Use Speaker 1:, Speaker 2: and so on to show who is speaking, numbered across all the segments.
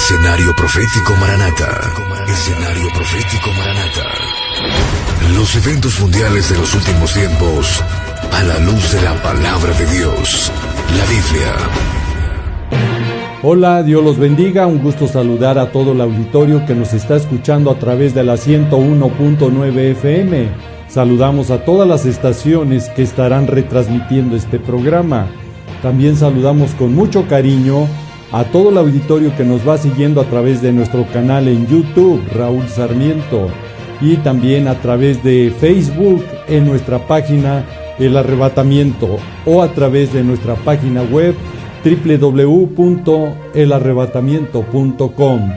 Speaker 1: Escenario Profético Maranata. Escenario Profético Maranata. Los eventos mundiales de los últimos tiempos a la luz de la palabra de Dios, la Biblia.
Speaker 2: Hola, Dios los bendiga, un gusto saludar a todo el auditorio que nos está escuchando a través de la 101.9 FM. Saludamos a todas las estaciones que estarán retransmitiendo este programa. También saludamos con mucho cariño a todo el auditorio que nos va siguiendo a través de nuestro canal en YouTube, Raúl Sarmiento, y también a través de Facebook en nuestra página El Arrebatamiento, o a través de nuestra página web www.elarrebatamiento.com.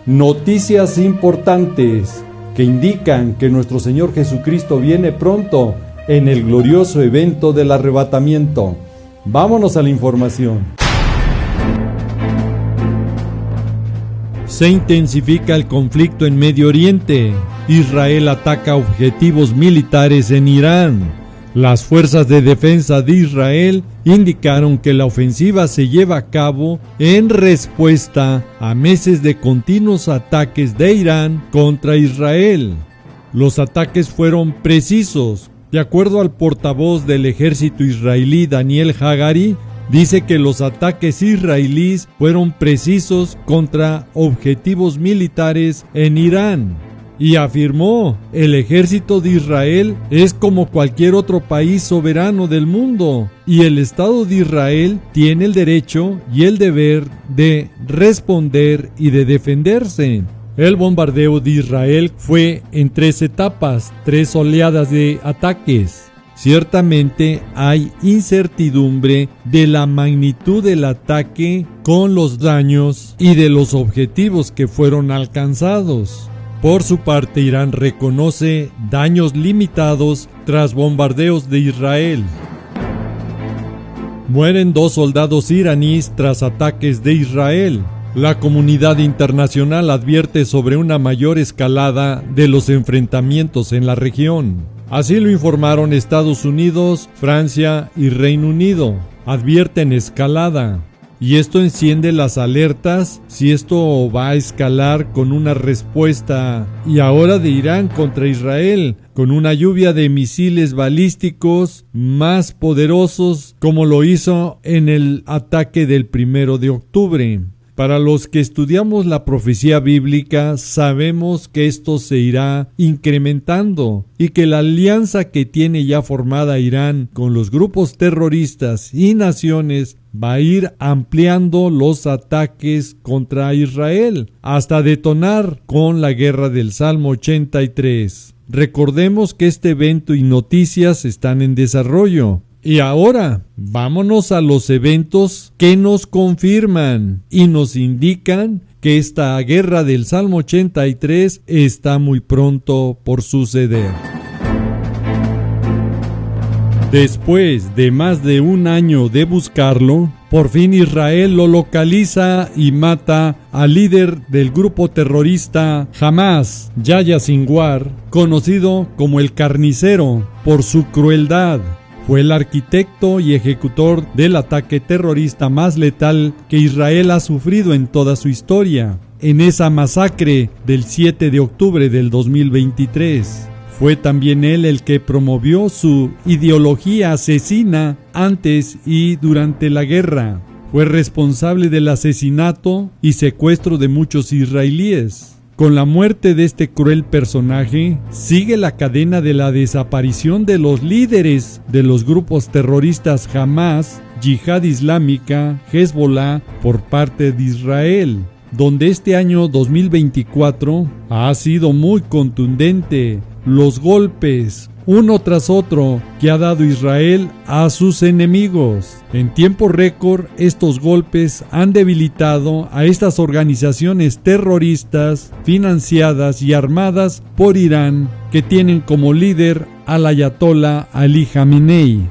Speaker 2: Noticias importantes que indican que nuestro Señor Jesucristo viene pronto en el glorioso evento del arrebatamiento. Vámonos a la información. Se intensifica el conflicto en Medio Oriente. Israel ataca objetivos militares en Irán. Las fuerzas de defensa de Israel indicaron que la ofensiva se lleva a cabo en respuesta a meses de continuos ataques de Irán contra Israel. Los ataques fueron precisos. De acuerdo al portavoz del ejército israelí, Daniel Hagari, dice que los ataques israelíes fueron precisos contra objetivos militares en Irán. Y afirmó, el ejército de Israel es como cualquier otro país soberano del mundo, y el Estado de Israel tiene el derecho y el deber de responder y de defenderse. El bombardeo de Israel fue en 3 etapas, 3 oleadas de ataques. Ciertamente hay incertidumbre de la magnitud del ataque, con los daños y de los objetivos que fueron alcanzados. Por su parte, Irán reconoce daños limitados tras bombardeos de Israel. Mueren 2 soldados iraníes tras ataques de Israel. La comunidad internacional advierte sobre una mayor escalada de los enfrentamientos en la región. Así lo informaron Estados Unidos, Francia y Reino Unido. Advierten escalada. Y esto enciende las alertas si esto va a escalar con una respuesta, y ahora de Irán contra Israel, con una lluvia de misiles balísticos más poderosos, como lo hizo en el ataque del 1 de octubre. Para los que estudiamos la profecía bíblica, sabemos que esto se irá incrementando y que la alianza que tiene ya formada Irán con los grupos terroristas y naciones va a ir ampliando los ataques contra Israel hasta detonar con la guerra del Salmo 83. Recordemos que este evento y noticias están en desarrollo. Y ahora, vámonos a los eventos que nos confirman y nos indican que esta guerra del Salmo 83 está muy pronto por suceder. Después de más de un año de buscarlo, por fin Israel lo localiza y mata al líder del grupo terrorista Hamas, Yahya Sinwar, conocido como el Carnicero por su crueldad. Fue el arquitecto y ejecutor del ataque terrorista más letal que Israel ha sufrido en toda su historia, en esa masacre del 7 de octubre del 2023. Fue también él el que promovió su ideología asesina antes y durante la guerra. Fue responsable del asesinato y secuestro de muchos israelíes. Con la muerte de este cruel personaje, sigue la cadena de la desaparición de los líderes de los grupos terroristas Hamas, Yihad Islámica, Hezbollah por parte de Israel, donde este año 2024 ha sido muy contundente. Los golpes, uno tras otro, que ha dado Israel a sus enemigos. En tiempo récord, estos golpes han debilitado a estas organizaciones terroristas financiadas y armadas por Irán, que tienen como líder al ayatolá Ali Khamenei.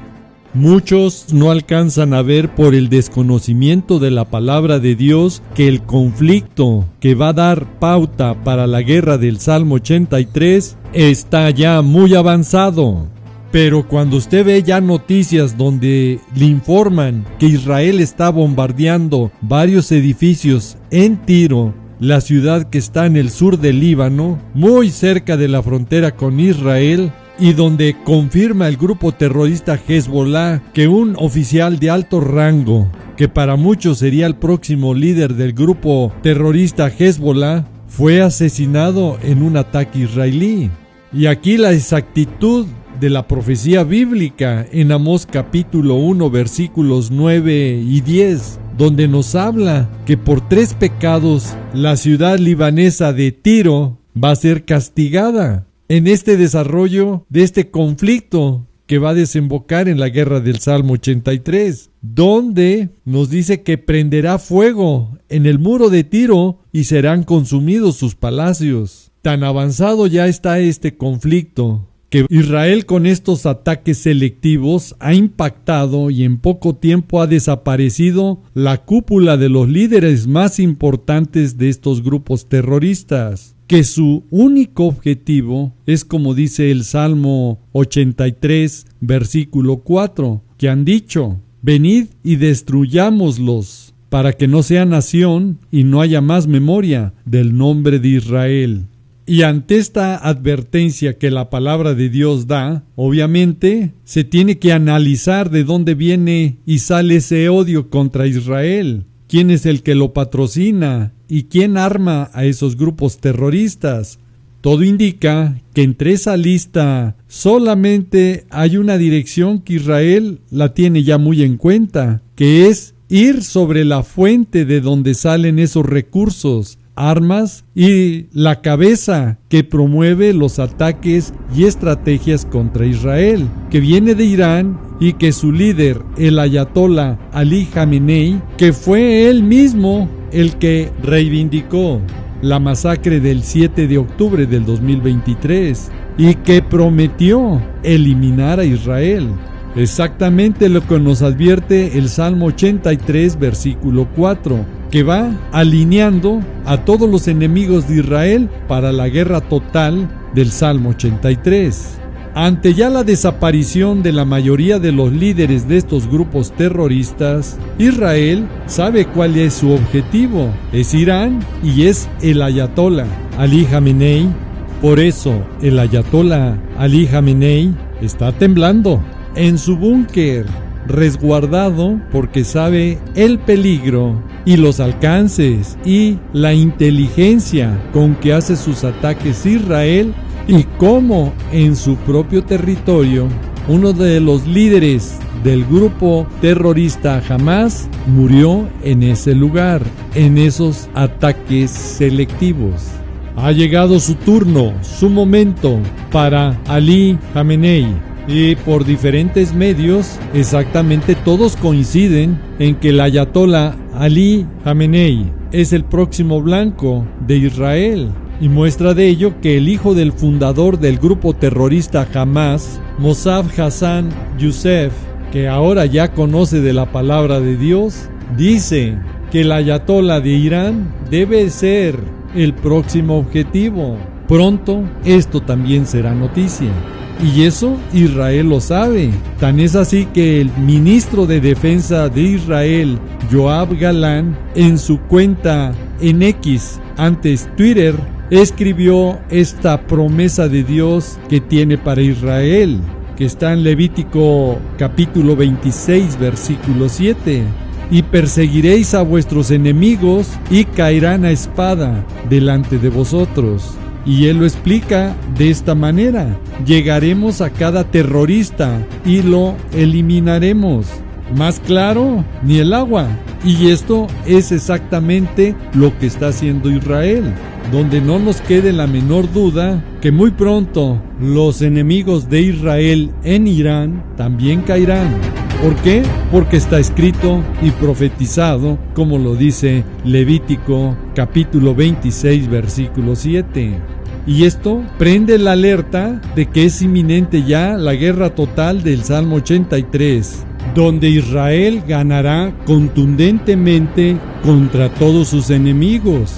Speaker 2: Muchos no alcanzan a ver por el desconocimiento de la palabra de Dios que el conflicto que va a dar pauta para la guerra del Salmo 83 está ya muy avanzado. Pero cuando usted ve ya noticias donde le informan que Israel está bombardeando varios edificios en Tiro, la ciudad que está en el sur del Líbano, muy cerca de la frontera con Israel, y donde confirma el grupo terrorista Hezbollah que un oficial de alto rango, que para muchos sería el próximo líder del grupo terrorista Hezbollah, fue asesinado en un ataque israelí. Y aquí la exactitud de la profecía bíblica en Amós capítulo 1 versículos 9 y 10, donde nos habla que por 3 pecados la ciudad libanesa de Tiro va a ser castigada en este desarrollo de este conflicto que va a desembocar en la guerra del Salmo 83, donde nos dice que prenderá fuego en el muro de Tiro y serán consumidos sus palacios. Tan avanzado ya está este conflicto que Israel con estos ataques selectivos ha impactado y en poco tiempo ha desaparecido la cúpula de los líderes más importantes de estos grupos terroristas, que su único objetivo es, como dice el Salmo 83, versículo 4, que han dicho: venid y destruyámoslos, para que no sea nación y no haya más memoria del nombre de Israel. Y ante esta advertencia que la palabra de Dios da, obviamente se tiene que analizar de dónde viene y sale ese odio contra Israel, quién es el que lo patrocina y quién arma a esos grupos terroristas. Todo indica que entre esa lista solamente hay una dirección que Israel la tiene ya muy en cuenta, que es ir sobre la fuente de donde salen esos recursos, armas y la cabeza que promueve los ataques y estrategias contra Israel, que viene de Irán y que su líder, el ayatolá Ali Khamenei, que fue él mismo el que reivindicó la masacre del 7 de octubre del 2023 y que prometió eliminar a Israel. Exactamente lo que nos advierte el Salmo 83, versículo 4, que va alineando a todos los enemigos de Israel para la guerra total del Salmo 83. Ante ya la desaparición de la mayoría de los líderes de estos grupos terroristas, Israel sabe cuál es su objetivo: es Irán y es el ayatolá Ali Khamenei. Por eso el ayatolá Ali Khamenei está temblando en su búnker, resguardado, porque sabe el peligro y los alcances y la inteligencia con que hace sus ataques Israel, y cómo en su propio territorio uno de los líderes del grupo terrorista Hamas murió en ese lugar, en esos ataques selectivos. Ha llegado su turno, su momento para Ali Khamenei. Y por diferentes medios, exactamente todos coinciden en que el ayatolá Ali Khamenei es el próximo blanco de Israel. Y muestra de ello que el hijo del fundador del grupo terrorista Hamas, Mossab Hassan Youssef, que ahora ya conoce de la palabra de Dios, dice que el ayatolá de Irán debe ser el próximo objetivo. Pronto esto también será noticia. Y eso Israel lo sabe. Tan es así que el ministro de Defensa de Israel, Yoav Galán, en su cuenta en X, antes Twitter, escribió esta promesa de Dios que tiene para Israel, que está en Levítico capítulo 26, versículo 7. Y perseguiréis a vuestros enemigos y caerán a espada delante de vosotros. Y él lo explica de esta manera: llegaremos a cada terrorista y lo eliminaremos. Más claro, ni el agua. Y esto es exactamente lo que está haciendo Israel, donde no nos quede la menor duda que muy pronto los enemigos de Israel en Irán también caerán. ¿Por qué? Porque está escrito y profetizado, como lo dice Levítico capítulo 26, versículo 7. Y esto prende la alerta de que es inminente ya la guerra total del Salmo 83, donde Israel ganará contundentemente contra todos sus enemigos.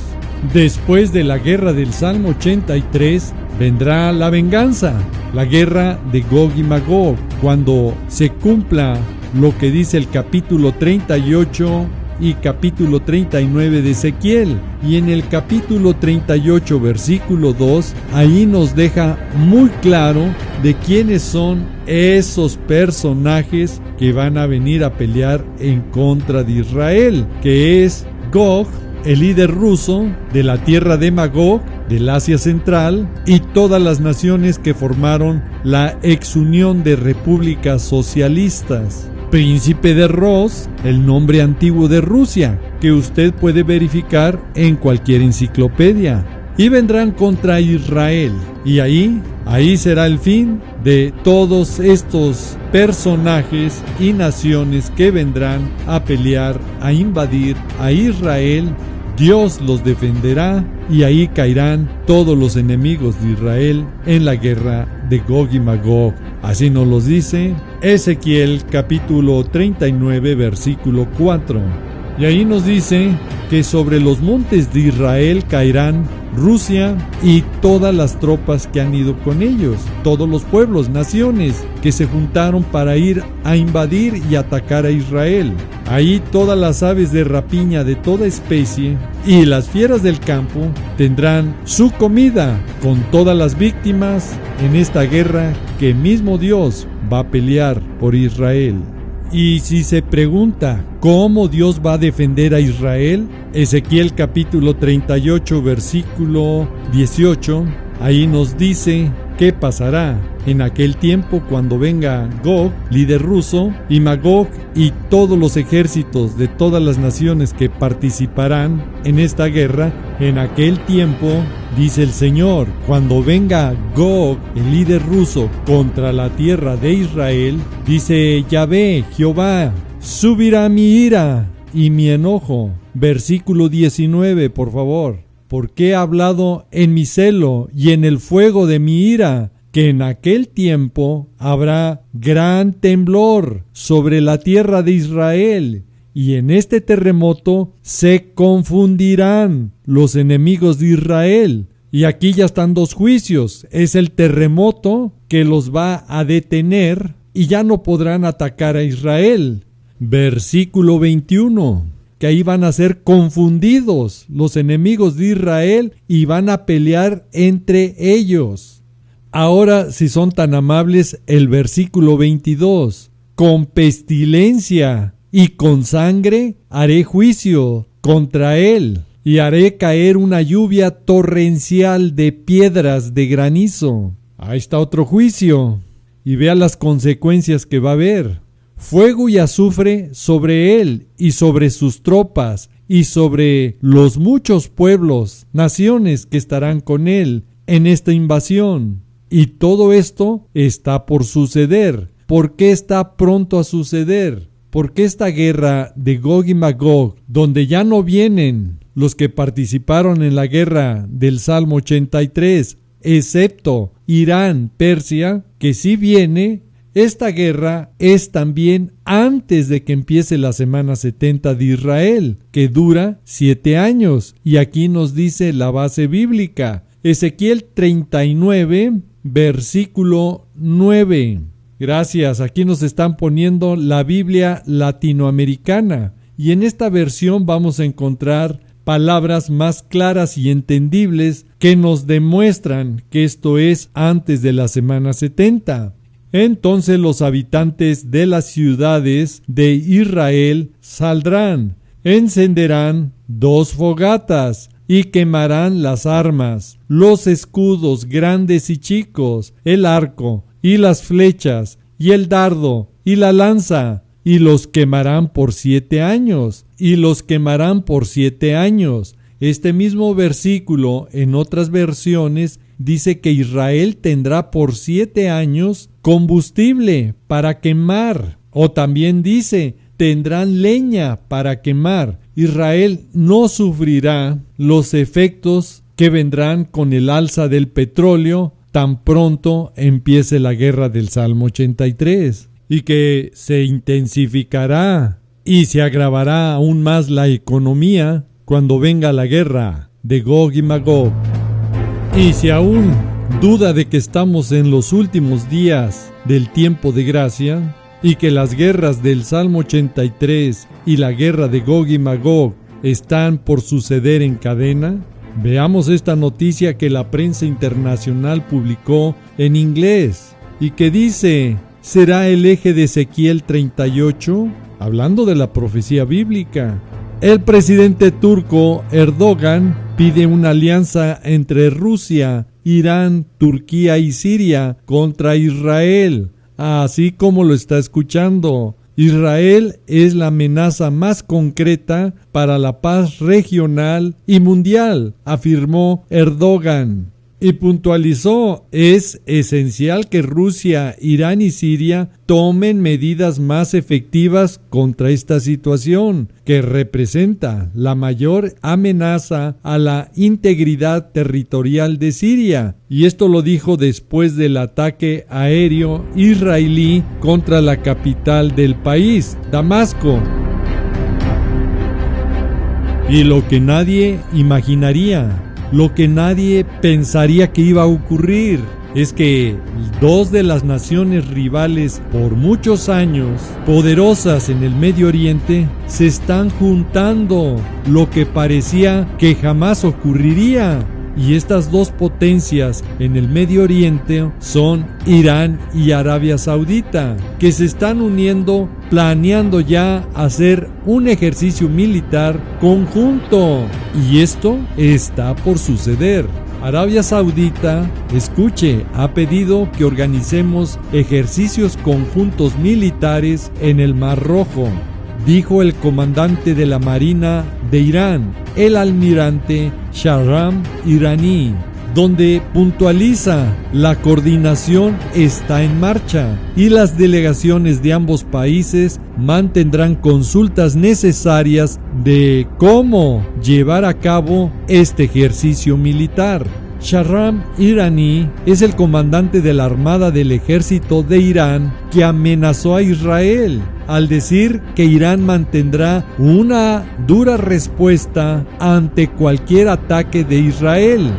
Speaker 2: Después de la guerra del Salmo 83 vendrá la venganza, la guerra de Gog y Magog, cuando se cumpla lo que dice el capítulo 38 y capítulo 39 de Ezequiel. Y en el capítulo 38 versículo 2, ahí nos deja muy claro de quiénes son esos personajes que van a venir a pelear en contra de Israel, que es Gog, el líder ruso de la tierra de Magog, del Asia Central, y todas las naciones que formaron la exunión de repúblicas socialistas. Príncipe de Ros, el nombre antiguo de Rusia, que usted puede verificar en cualquier enciclopedia. Y vendrán contra Israel. Y ahí será el fin de todos estos personajes y naciones que vendrán a pelear, a invadir a Israel. Dios los defenderá y ahí caerán todos los enemigos de Israel en la guerra de Gog y Magog. Así nos los dice Ezequiel capítulo 39 versículo 4. Y ahí nos dice que sobre los montes de Israel caerán Rusia y todas las tropas que han ido con ellos, todos los pueblos, naciones que se juntaron para ir a invadir y atacar a Israel. Ahí todas las aves de rapiña de toda especie y las fieras del campo tendrán su comida con todas las víctimas en esta guerra que mismo Dios va a pelear por Israel. Y si se pregunta cómo Dios va a defender a Israel, Ezequiel capítulo 38 versículo 18, ahí nos dice qué pasará en aquel tiempo cuando venga Gog, líder ruso, y Magog y todos los ejércitos de todas las naciones que participarán en esta guerra. En aquel tiempo, dice el Señor, cuando venga Gog, el líder ruso, contra la tierra de Israel, dice Yahvé, Jehová, subirá mi ira y mi enojo. Versículo 19, por favor. Porque he hablado en mi celo y en el fuego de mi ira, que en aquel tiempo habrá gran temblor sobre la tierra de Israel, y en este terremoto se confundirán los enemigos de Israel. Y aquí ya están dos juicios. Es el terremoto que los va a detener y ya no podrán atacar a Israel. Versículo 21. Que ahí van a ser confundidos los enemigos de Israel y van a pelear entre ellos. Ahora, si son tan amables, el versículo 22. Con pestilencia y con sangre haré juicio contra él, y haré caer una lluvia torrencial de piedras de granizo. Ahí está otro juicio. Y vea las consecuencias que va a haber. Fuego y azufre sobre él y sobre sus tropas y sobre los muchos pueblos, naciones que estarán con él en esta invasión. Y todo esto está por suceder. ¿Por qué está pronto a suceder? Porque esta guerra de Gog y Magog, donde ya no vienen los que participaron en la guerra del Salmo 83, excepto Irán, Persia, que sí viene. Esta guerra es también antes de que empiece la semana 70 de Israel, que dura 7 años. Y aquí nos dice la base bíblica. Ezequiel 39, versículo 9. Gracias, aquí nos están poniendo la Biblia latinoamericana. Y en esta versión vamos a encontrar palabras más claras y entendibles que nos demuestran que esto es antes de la semana 70. Entonces los habitantes de las ciudades de Israel saldrán, encenderán 2 fogatas y quemarán las armas, los escudos grandes y chicos, el arco y las flechas y el dardo y la lanza, y los quemarán por 7 años, y los quemarán por 7 años. Este mismo versículo en otras versiones dice que Israel tendrá por 7 años combustible para quemar, o también dice tendrán leña para quemar. Israel no sufrirá los efectos que vendrán con el alza del petróleo tan pronto empiece la guerra del Salmo 83, y que se intensificará y se agravará aún más la economía cuando venga la guerra de Gog y Magog. Y si aún duda de que estamos en los últimos días del tiempo de gracia y que las guerras del Salmo 83 y la guerra de Gog y Magog están por suceder en cadena, veamos esta noticia que la prensa internacional publicó en inglés y que dice: ¿será el eje de Ezequiel 38? Hablando de la profecía bíblica. El presidente turco Erdogan pide una alianza entre Rusia, Irán, Turquía y Siria contra Israel, así como lo está escuchando. Israel es la amenaza más concreta para la paz regional y mundial, afirmó Erdogan. Y puntualizó: es esencial que Rusia, Irán y Siria tomen medidas más efectivas contra esta situación, que representa la mayor amenaza a la integridad territorial de Siria. Y esto lo dijo después del ataque aéreo israelí contra la capital del país, Damasco. Y lo que nadie imaginaría, lo que nadie pensaría que iba a ocurrir, es que dos de las naciones rivales por muchos años, poderosas en el Medio Oriente, se están juntando, lo que parecía que jamás ocurriría. Y estas dos potencias en el Medio Oriente son Irán y Arabia Saudita, que se están uniendo, planeando ya hacer un ejercicio militar conjunto. Y esto está por suceder. Arabia Saudita, escuche, ha pedido que organicemos ejercicios conjuntos militares en el Mar Rojo, dijo el comandante de la Marina de Irán, el almirante Shahram Irani, donde puntualiza: la coordinación está en marcha y las delegaciones de ambos países mantendrán consultas necesarias de cómo llevar a cabo este ejercicio militar. Shahram Irani es el comandante de la Armada del Ejército de Irán, que amenazó a Israel al decir que Irán mantendrá una dura respuesta ante cualquier ataque de Israel.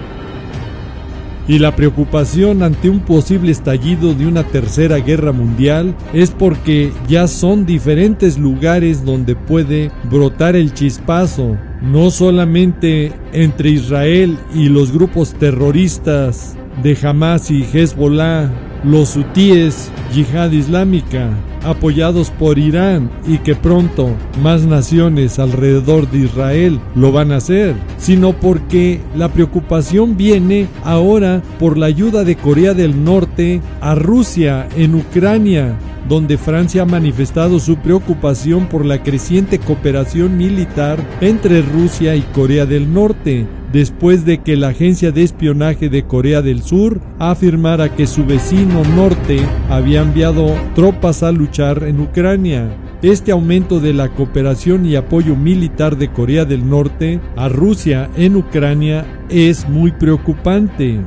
Speaker 2: Y la preocupación ante un posible estallido de una tercera guerra mundial es porque ya son diferentes lugares donde puede brotar el chispazo, no solamente entre Israel y los grupos terroristas de Hamas y Hezbollah, los hutíes, Yihad Islámica, apoyados por Irán, y que pronto más naciones alrededor de Israel lo van a hacer, sino porque la preocupación viene ahora por la ayuda de Corea del Norte a Rusia en Ucrania, donde Francia ha manifestado su preocupación por la creciente cooperación militar entre Rusia y Corea del Norte, después de que la agencia de espionaje de Corea del Sur afirmara que su vecino norte había enviado tropas a luchar en Ucrania. Este aumento de la cooperación y apoyo militar de Corea del Norte a Rusia en Ucrania es muy preocupante,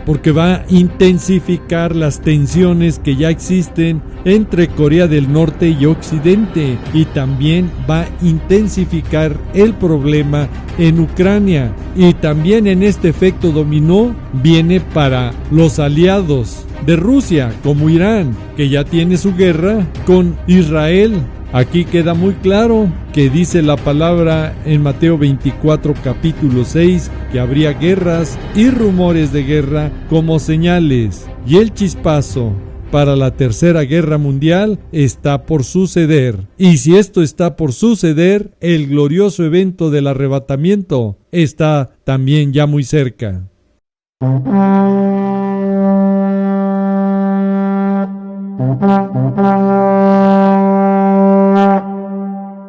Speaker 2: porque va a intensificar las tensiones que ya existen entre Corea del Norte y Occidente, y también va a intensificar el problema en Ucrania. Y también en este efecto dominó viene para los aliados de Rusia, como Irán, que ya tiene su guerra con Israel. Aquí queda muy claro que dice la palabra en Mateo 24 capítulo 6 que habría guerras y rumores de guerra como señales, y el chispazo para la tercera guerra mundial está por suceder. Y si esto está por suceder, el glorioso evento del arrebatamiento está también ya muy cerca.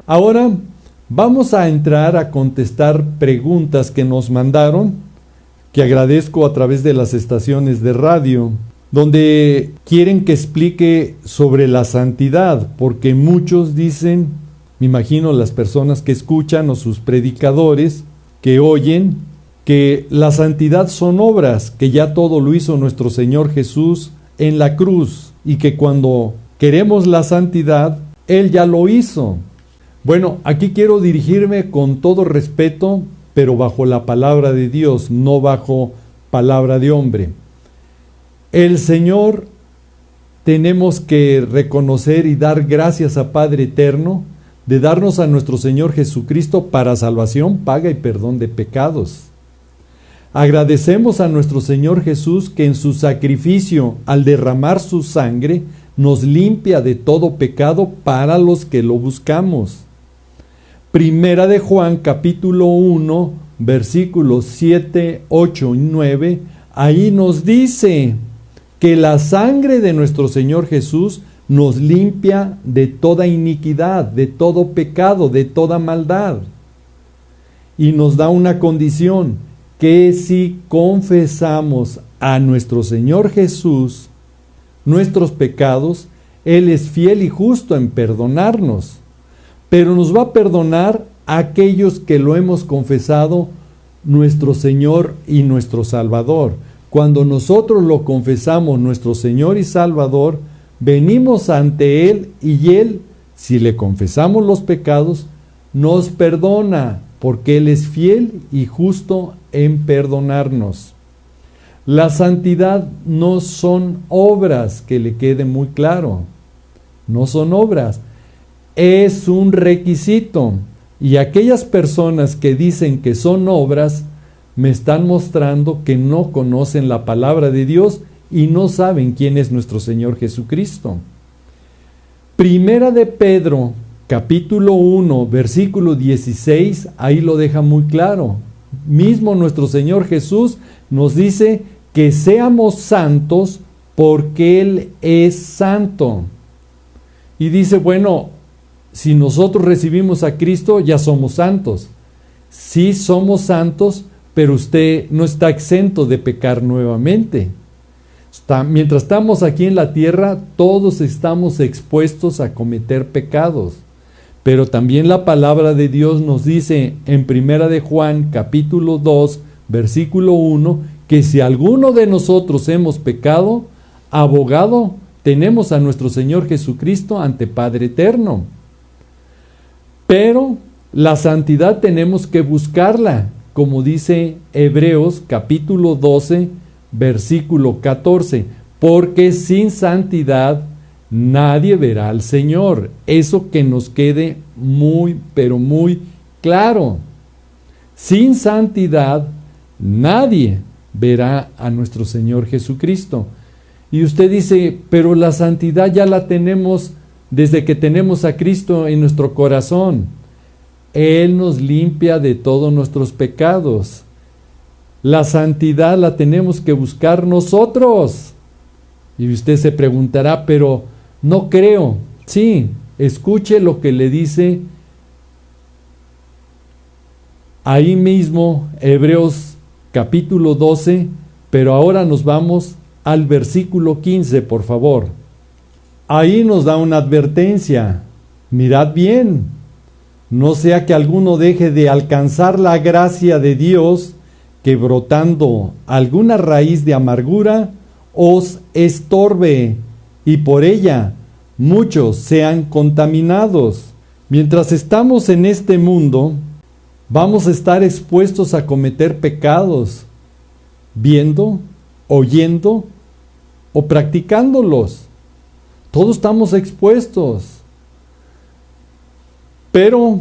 Speaker 2: Ahora vamos a entrar a contestar preguntas que nos mandaron, que agradezco a través de las estaciones de radio, donde quieren que explique sobre la santidad, porque muchos dicen, me imagino las personas que escuchan o sus predicadores que oyen, que la santidad son obras, que ya todo lo hizo nuestro Señor Jesús en la cruz, y que cuando queremos la santidad, Él ya lo hizo. Bueno, aquí quiero dirigirme con todo respeto, pero bajo la palabra de Dios, no bajo palabra de hombre. El Señor, tenemos que reconocer y dar gracias a Padre Eterno de darnos a nuestro Señor Jesucristo para salvación, paga y perdón de pecados. Agradecemos a nuestro Señor Jesús que en su sacrificio, al derramar su sangre, nos limpia de todo pecado para los que lo buscamos. Primera de Juan, capítulo 1, versículos 7, 8 y 9, ahí nos dice que la sangre de nuestro Señor Jesús nos limpia de toda iniquidad, de todo pecado, de toda maldad. Y nos da una condición, que si confesamos a nuestro Señor Jesús nuestros pecados, Él es fiel y justo en perdonarnos. Pero nos va a perdonar a aquellos que lo hemos confesado nuestro Señor y nuestro Salvador. Cuando nosotros lo confesamos nuestro Señor y Salvador, venimos ante Él y Él, si le confesamos los pecados, nos perdona, porque Él es fiel y justo en perdonarnos. La santidad no son obras, que le quede muy claro. No son obras, es un requisito. Y aquellas personas que dicen que son obras, me están mostrando que no conocen la palabra de Dios y no saben quién es nuestro Señor Jesucristo. Primera de Pedro, capítulo 1, versículo 16, ahí lo deja muy claro. Mismo nuestro Señor Jesús nos dice que seamos santos porque Él es santo. Y dice, bueno, si nosotros recibimos a Cristo, ya somos santos. Sí somos santos, pero usted no está exento de pecar nuevamente. Mientras estamos aquí en la tierra, todos estamos expuestos a cometer pecados. Pero también la palabra de Dios nos dice en Primera de Juan, capítulo 2, versículo 1, que si alguno de nosotros hemos pecado, abogado tenemos a nuestro Señor Jesucristo ante Padre Eterno. Pero la santidad tenemos que buscarla, como dice Hebreos capítulo 12, versículo 14, porque sin santidad nadie verá al Señor. Eso que nos quede muy, pero muy claro. Sin santidad nadie verá a nuestro Señor Jesucristo. Y usted dice, pero la santidad ya la tenemos desde que tenemos a Cristo en nuestro corazón. Él nos limpia de todos nuestros pecados. La santidad la tenemos que buscar nosotros. Y usted se preguntará, pero no creo. Sí, escuche lo que le dice ahí mismo Hebreos capítulo 12, pero ahora nos vamos al versículo 15, por favor. Ahí nos da una advertencia. Mirad bien, no sea que alguno deje de alcanzar la gracia de Dios, que brotando alguna raíz de amargura os estorbe, y por ella muchos sean contaminados. Mientras estamos en este mundo, vamos a estar expuestos a cometer pecados, viendo, oyendo o practicándolos. Todos estamos expuestos. Pero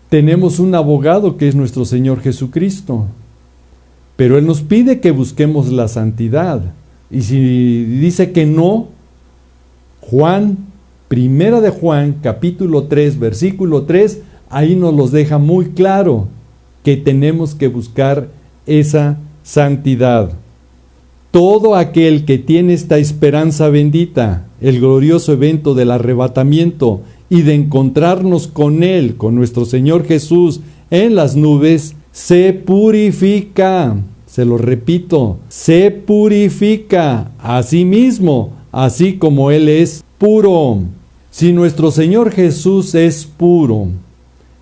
Speaker 2: tenemos un abogado que es nuestro Señor Jesucristo. Pero Él nos pide que busquemos la santidad. Y si dice que no, Primera de Juan, capítulo 3, versículo 3, ahí nos los deja muy claro que tenemos que buscar esa santidad. Todo aquel que tiene esta esperanza bendita, el glorioso evento del arrebatamiento y de encontrarnos con Él, con nuestro Señor Jesús en las nubes, se purifica. Se lo repito, se purifica a sí mismo, así como Él es puro. Si nuestro Señor Jesús es puro,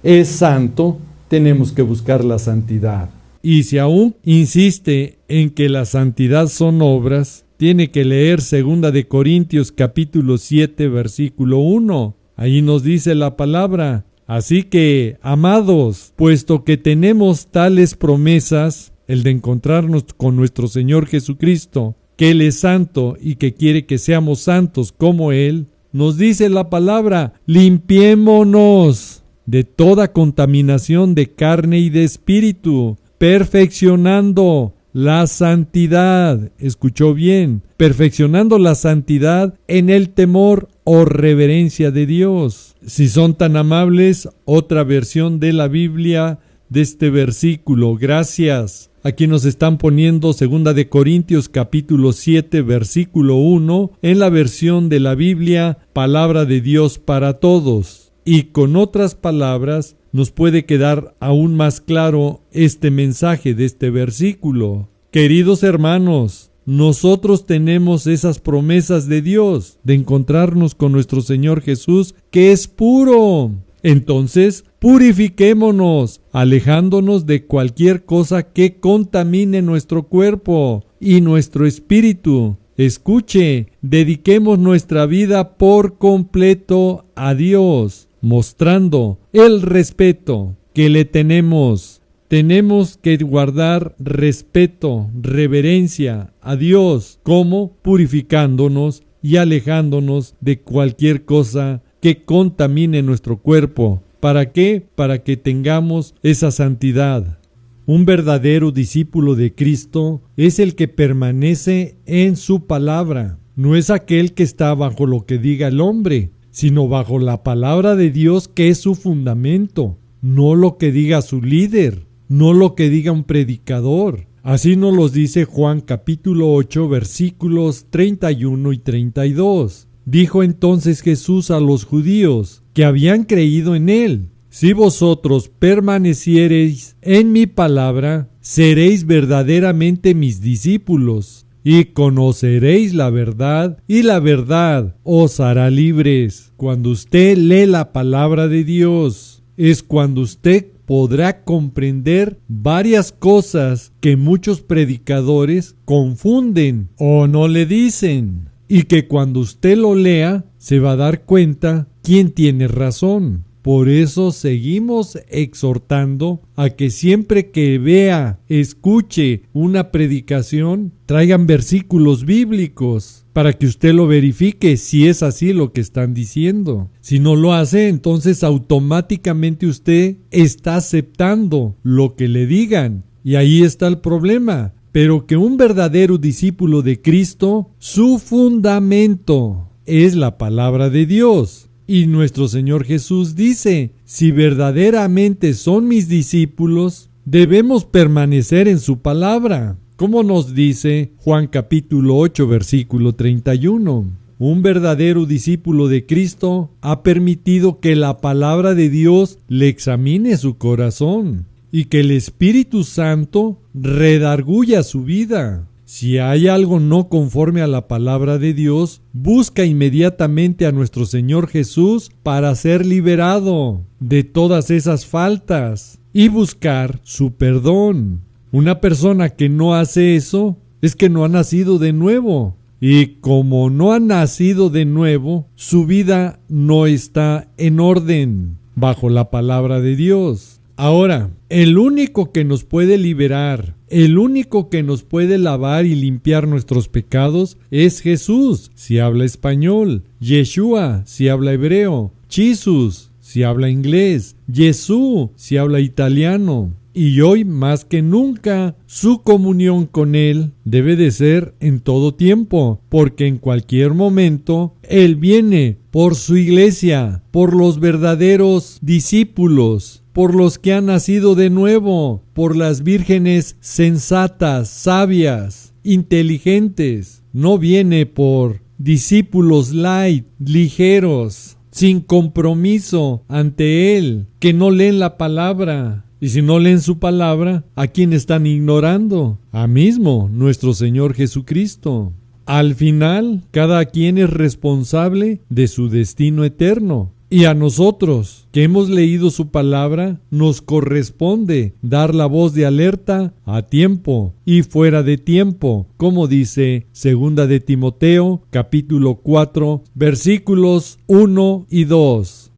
Speaker 2: es santo, tenemos que buscar la santidad. Y si aún insiste en que la santidad son obras, tiene que leer 2 Corintios capítulo 7, versículo 1. Ahí nos dice la palabra Así que, amados, puesto que tenemos tales promesas, el de encontrarnos con nuestro Señor Jesucristo, que Él es santo y que quiere que seamos santos como Él, nos dice la palabra: limpiémonos de toda contaminación de carne y de espíritu, perfeccionando la santidad. Escuchó bien, perfeccionando la santidad en el temor o reverencia de Dios. Si son tan amables, otra versión de la Biblia de este versículo. Gracias. Aquí nos están poniendo 2 de Corintios capítulo 7 versículo 1 en la versión de la Biblia Palabra de Dios para Todos. Y con otras palabras nos puede quedar aún más claro este mensaje de este versículo. Queridos hermanos, nosotros tenemos esas promesas de Dios de encontrarnos con nuestro Señor Jesús, que es puro. Entonces, purifiquémonos, alejándonos de cualquier cosa que contamine nuestro cuerpo y nuestro espíritu. Escuche, dediquemos nuestra vida por completo a Dios, mostrando el respeto que le tenemos. Tenemos que guardar respeto, reverencia a Dios, como purificándonos y alejándonos de cualquier cosa que contamine nuestro cuerpo. ¿Para qué? Para que tengamos esa santidad. Un verdadero discípulo de Cristo es el que permanece en su palabra. No es aquel que está bajo lo que diga el hombre, sino bajo la palabra de Dios, que es su fundamento. No lo que diga su líder, no lo que diga un predicador. Así nos los dice Juan capítulo 8 versículos 31 y 32. Dijo entonces Jesús a los judíos que habían creído en él: si vosotros permaneciereis en mi palabra, seréis verdaderamente mis discípulos, y conoceréis la verdad, y la verdad os hará libres. Cuando usted lee la palabra de Dios, es cuando usted podrá comprender varias cosas que muchos predicadores confunden o no le dicen, y que cuando usted lo lea se va a dar cuenta quién tiene razón. Por eso seguimos exhortando a que siempre que vea, escuche una predicación, traigan versículos bíblicos para que usted lo verifique si es así lo que están diciendo. Si no lo hace, entonces automáticamente usted está aceptando lo que le digan. Y ahí está el problema. Pero que un verdadero discípulo de Cristo, su fundamento es la palabra de Dios. Y nuestro Señor Jesús dice: si verdaderamente son mis discípulos, debemos permanecer en su palabra. Como nos dice Juan capítulo 8 versículo 31. Un verdadero discípulo de Cristo ha permitido que la palabra de Dios le examine su corazón y que el Espíritu Santo redarguya su vida. Si hay algo no conforme a la palabra de Dios, busca inmediatamente a nuestro Señor Jesús para ser liberado de todas esas faltas y buscar su perdón. Una persona que no hace eso es que no ha nacido de nuevo. Y como no ha nacido de nuevo, su vida no está en orden bajo la palabra de Dios. Ahora, el único que nos puede liberar, el único que nos puede lavar y limpiar nuestros pecados es Jesús, si habla español; Yeshua, si habla hebreo; Jesus, si habla inglés; Jesús, si habla italiano. Y hoy más que nunca, su comunión con Él debe de ser en todo tiempo, porque en cualquier momento Él viene por su iglesia, por los verdaderos discípulos, por los que han nacido de nuevo, por las vírgenes sensatas, sabias, inteligentes. No viene por discípulos light, ligeros, sin compromiso ante Él, que no leen la palabra. Y si no leen su palabra, ¿a quién están ignorando? A mismo nuestro Señor Jesucristo. Al final, cada quien es responsable de su destino eterno. Y a nosotros, que hemos leído su palabra, nos corresponde dar la voz de alerta a tiempo y fuera de tiempo, como dice 2 de Timoteo, capítulo 4, versículos 1 y 2.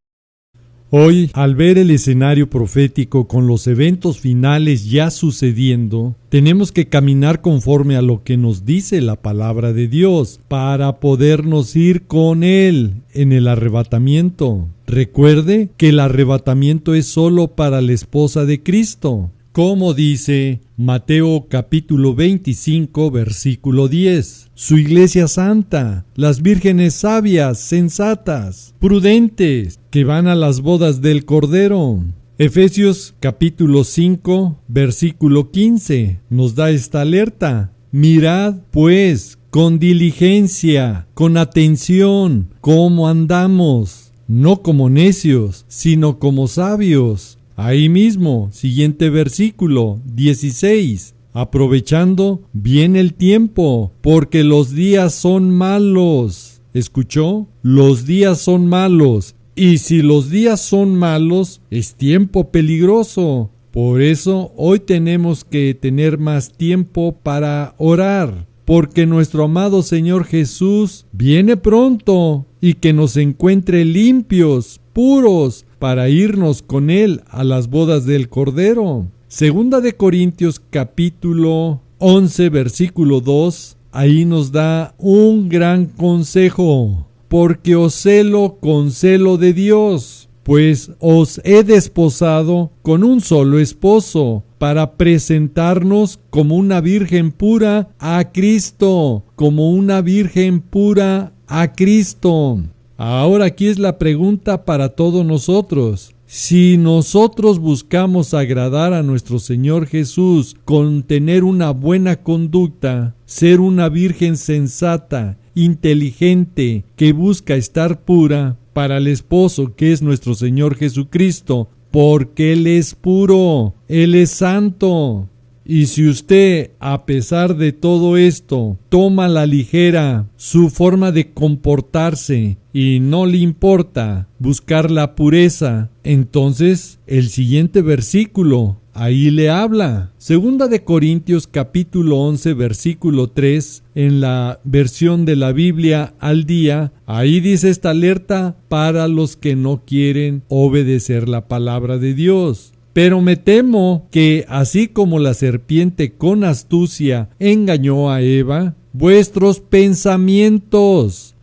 Speaker 2: Hoy, al ver el escenario profético con los eventos finales ya sucediendo, tenemos que caminar conforme a lo que nos dice la palabra de Dios para podernos ir con Él en el arrebatamiento. Recuerde que el arrebatamiento es solo para la esposa de Cristo, como dice Mateo capítulo 25, versículo 10. Su iglesia santa, las vírgenes sabias, sensatas, prudentes, que van a las bodas del Cordero. Efesios capítulo 5, versículo 15, nos da esta alerta. Mirad, pues, con diligencia, con atención, cómo andamos, no como necios, sino como sabios. Ahí mismo, siguiente versículo, 16. Aprovechando bien el tiempo, porque los días son malos. ¿Escuchó? Los días son malos. Y si los días son malos, es tiempo peligroso. Por eso hoy tenemos que tener más tiempo para orar, porque nuestro amado Señor Jesús viene pronto y que nos encuentre limpios, puros, para irnos con Él a las bodas del Cordero. Segunda de Corintios capítulo 11 versículo 2, ahí nos da un gran consejo. Porque os celo con celo de Dios, pues os he desposado con un solo esposo, para presentarnos como una virgen pura a Cristo, como una virgen pura a Cristo. Ahora aquí es la pregunta para todos nosotros. Si nosotros buscamos agradar a nuestro Señor Jesús con tener una buena conducta, ser una virgen sensata, inteligente, que busca estar pura para el esposo que es nuestro Señor Jesucristo, porque Él es puro, Él es santo. Y si usted, a pesar de todo esto, toma a la ligera su forma de comportarse y no le importa buscar la pureza, entonces el siguiente versículo ahí le habla. Segunda de Corintios capítulo 11 versículo 3, en la versión de la Biblia al día, ahí dice esta alerta para los que no quieren obedecer la palabra de Dios. Pero me temo que, así como la serpiente con astucia engañó a Eva, vuestros pensamientos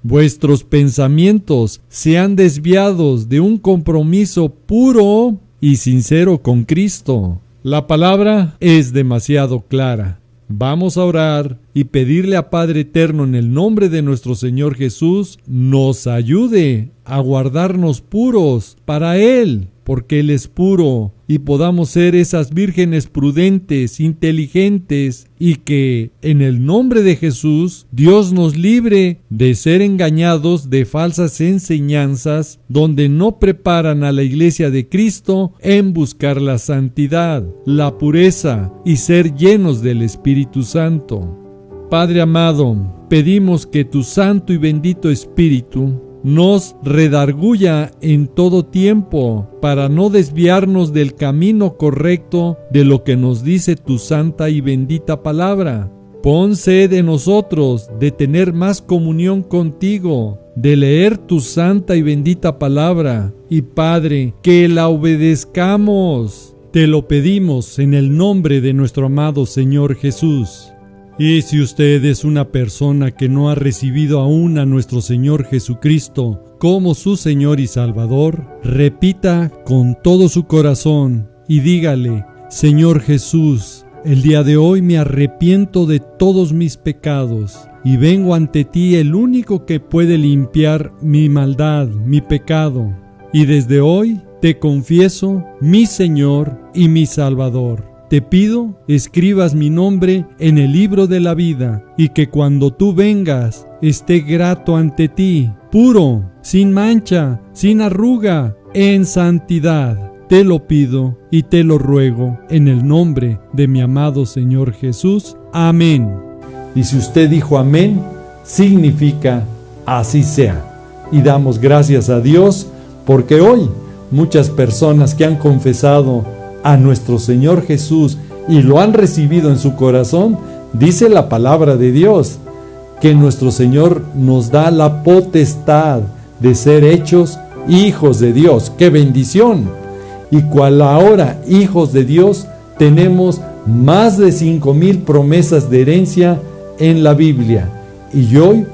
Speaker 2: sean desviados de un compromiso puro y sincero con Cristo. La palabra es demasiado clara. Vamos a orar y pedirle a Padre Eterno en el nombre de nuestro Señor Jesús nos ayude a guardarnos puros para Él, porque Él es puro, y podamos ser esas vírgenes prudentes, inteligentes, y que en el nombre de Jesús Dios nos libre de ser engañados de falsas enseñanzas donde no preparan a la iglesia de Cristo en buscar la santidad, la pureza y ser llenos del Espíritu Santo. Padre amado, pedimos que tu santo y bendito Espíritu nos redarguya en todo tiempo para no desviarnos del camino correcto de lo que nos dice tu santa y bendita palabra. Pon sed en nosotros de tener más comunión contigo, de leer tu santa y bendita palabra, y Padre, que la obedezcamos. Te lo pedimos en el nombre de nuestro amado Señor Jesús. Y si usted es una persona que no ha recibido aún a nuestro Señor Jesucristo como su Señor y Salvador, repita con todo su corazón y dígale: Señor Jesús, el día de hoy me arrepiento de todos mis pecados y vengo ante ti, el único que puede limpiar mi maldad, mi pecado. Y desde hoy te confieso mi Señor y mi Salvador. Te pido, escribas mi nombre en el libro de la vida, y que cuando tú vengas, esté grato ante ti, puro, sin mancha, sin arruga, en santidad. Te lo pido y te lo ruego en el nombre de mi amado Señor Jesús. Amén. Y si usted dijo amén, significa así sea. Y damos gracias a Dios porque hoy muchas personas que han confesado a nuestro Señor Jesús y lo han recibido en su corazón, dice la palabra de Dios, que nuestro Señor nos da la potestad de ser hechos hijos de Dios. ¡Qué bendición! Y cual ahora, hijos de Dios, tenemos más de 5,000 promesas de herencia en la Biblia. Y hoy,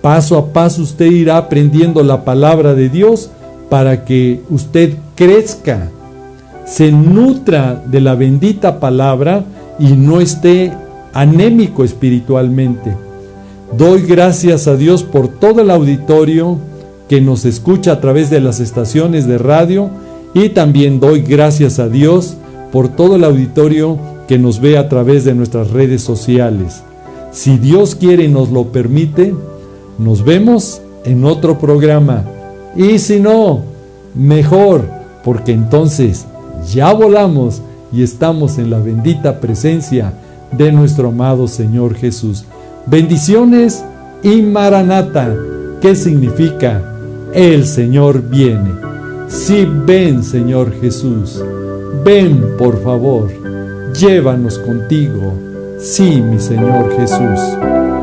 Speaker 2: paso a paso, usted irá aprendiendo la palabra de Dios para que usted crezca, se nutra de la bendita palabra y no esté anémico espiritualmente. Doy gracias a Dios por todo el auditorio que nos escucha a través de las estaciones de radio, y también doy gracias a Dios por todo el auditorio que nos ve a través de nuestras redes sociales. Si Dios quiere y nos lo permite, nos vemos en otro programa. Y si no, mejor, porque entonces ya volamos y estamos en la bendita presencia de nuestro amado Señor Jesús. Bendiciones y Maranata, ¿qué significa? El Señor viene. Sí, ven, Señor Jesús. Ven, por favor. Llévanos contigo. Sí, mi Señor Jesús.